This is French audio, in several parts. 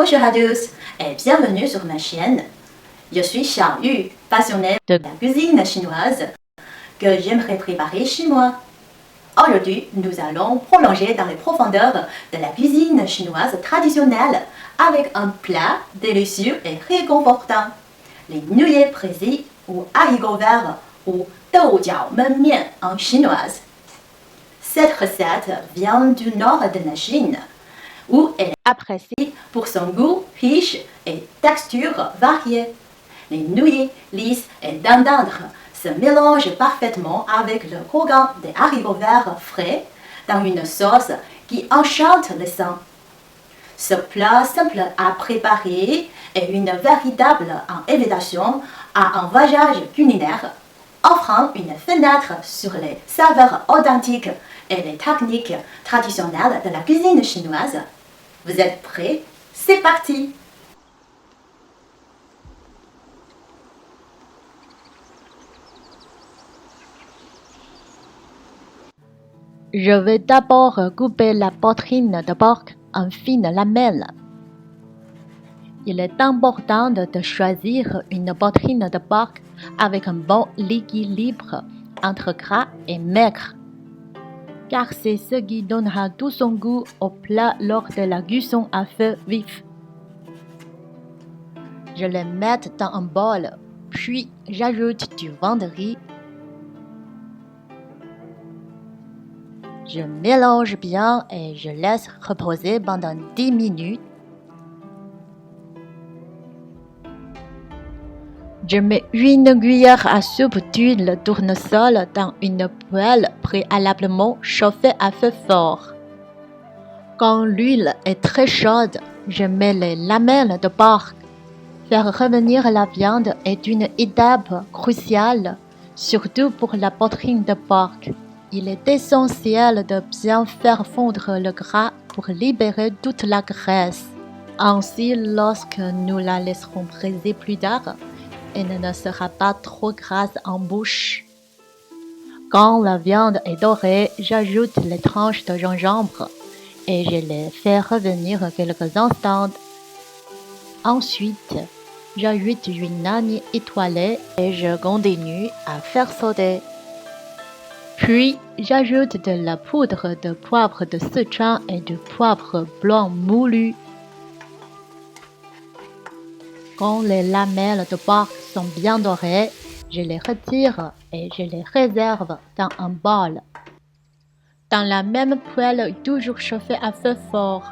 Bonjour à tous et bienvenue sur ma chaîne. Je suis Xiaoyu, passionnée de la cuisine chinoise que j'aimerais préparer chez moi. Aujourd'hui, nous allons plonger dans les profondeurs de la cuisine chinoise traditionnelle avec un plat délicieux et réconfortant. Les nouilles braisées ou haricots verts ou doujiao menmian en chinoise. Cette recette vient du nord de la Chine, où elle est appréciée pour son goût riche et texture variée. Les nouilles lisses et dandindres se mélangent parfaitement avec le rogan des haricots verts frais dans une sauce qui enchante le sang. Ce plat simple à préparer est une véritable invitation à un voyage culinaire, offrant une fenêtre sur les saveurs authentiques et les techniques traditionnelles de la cuisine chinoise. Vous êtes prêts? C'est parti! Je vais d'abord couper la poitrine de porc en fines lamelles. Il est important de choisir une poitrine de porc avec un bon équilibre entre gras et maigre, car c'est ce qui donnera tout son goût au plat lors de la cuisson à feu vif. Je les mets dans un bol, puis j'ajoute du vin de riz. Je mélange bien et je laisse reposer pendant 10 minutes. Je mets une cuillère à soupe d'huile tournesol dans une poêle préalablement chauffée à feu fort. Quand l'huile est très chaude, je mets les lamelles de porc. Faire revenir la viande est une étape cruciale, surtout pour la poitrine de porc. Il est essentiel de bien faire fondre le gras pour libérer toute la graisse. Ainsi, lorsque nous la laisserons braiser plus tard, elle ne sera pas trop grasse en bouche. Quand la viande est dorée, j'ajoute les tranches de gingembre et je les fais revenir quelques instants. Ensuite, j'ajoute une anis étoilée et je continue à faire sauter. Puis, j'ajoute de la poudre de poivre de Sichuan et du poivre blanc moulu. Quand les lamelles de porc sont bien dorées, je les retire et je les réserve dans un bol. Dans la même poêle toujours chauffée à feu fort,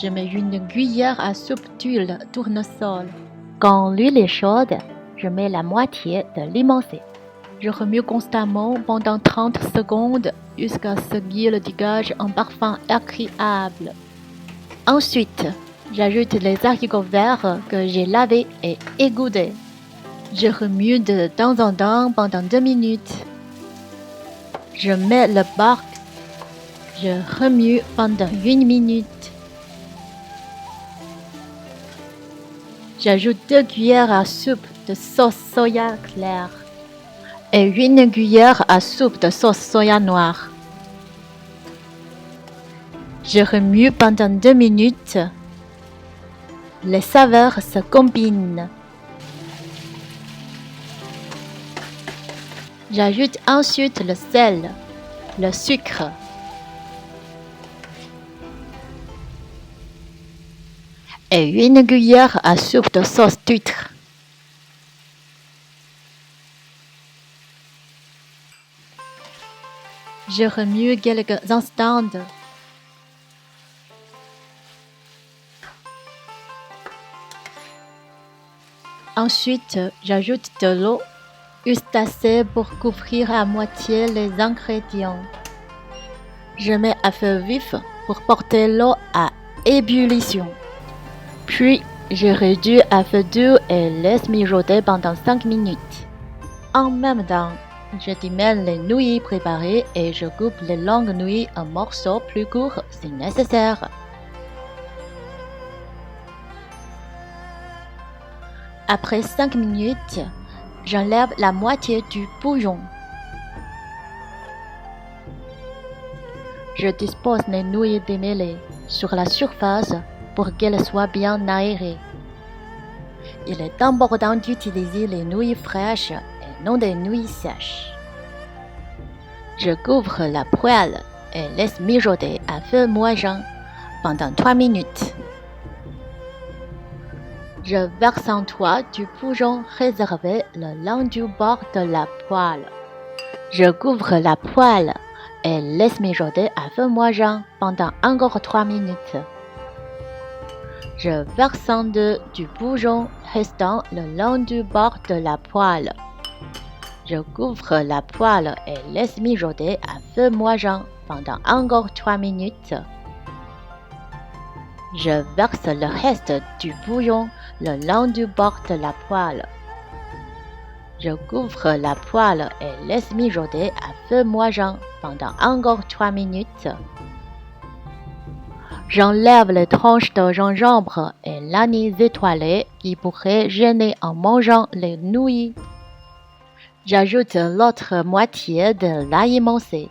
je mets une cuillère à soupe d'huile tournesol. Quand l'huile est chaude, je mets la moitié de l'émincé. Je remue constamment pendant 30 secondes jusqu'à ce qu'il dégage un parfum agréable. Ensuite, j'ajoute les haricots verts que j'ai lavés et égouttés. Je remue de temps en temps pendant 2 minutes. Je mets le porc. Je remue pendant 1 minute. J'ajoute 2 cuillères à soupe de sauce soya claire et 1 cuillère à soupe de sauce soya noire. Je remue pendant 2 minutes. Les saveurs se combinent. J'ajoute ensuite le sel, le sucre et 1 cuillère à soupe de sauce d'huître. Je remue quelques instants. Ensuite, j'ajoute de l'eau, juste assez pour couvrir à moitié les ingrédients. Je mets à feu vif pour porter l'eau à ébullition. Puis, je réduis à feu doux et laisse mijoter pendant 5 minutes. En même temps, je démêle les nouilles préparées et je coupe les longues nouilles en morceaux plus courts si nécessaire. Après 5 minutes, j'enlève la moitié du bouillon. Je dispose les nouilles démêlées sur la surface pour qu'elle soit bien aérée. Il est important d'utiliser les nouilles fraîches et non des nouilles sèches. Je couvre la poêle et laisse mijoter à feu moyen pendant 3 minutes. Je verse en toit du bouillon réservé le long du bord de la poêle. Je couvre la poêle et laisse mijoter à feu moyen pendant encore 3 minutes. Je verse en deux du bouillon restant le long du bord de la poêle. Je couvre la poêle et laisse mijoter à feu moyen pendant encore 3 minutes. Je verse le reste du bouillon le long du bord de la poêle. Je couvre la poêle et laisse mijoter à feu moyen pendant encore 3 minutes. J'enlève les tranches de gingembre et l'anis étoilé qui pourraient gêner en mangeant les nouilles. J'ajoute l'autre moitié de l'ail émincé.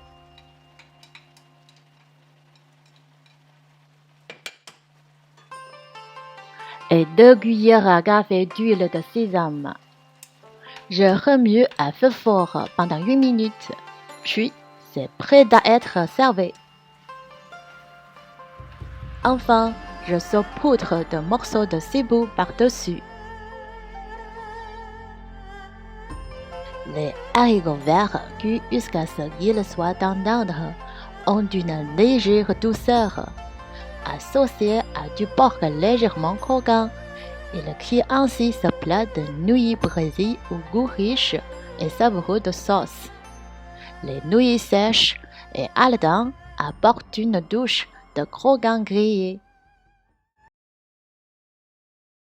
Et 2 cuillères à café d'huile de sésame. Je remue à feu fort pendant 8 minutes, puis c'est prêt à être servi. Enfin, je saupoudre de morceaux de cibou par-dessus. Les haricots verts cuits jusqu'à ce qu'ils soient tendres ont une légère douceur. Associés à du porc légèrement croquant, ils créent ainsi ce plat de nouilles braisées au goût riche et savoureux de sauce. Les nouilles sèches et haletants apportent une douche de croquant grillé.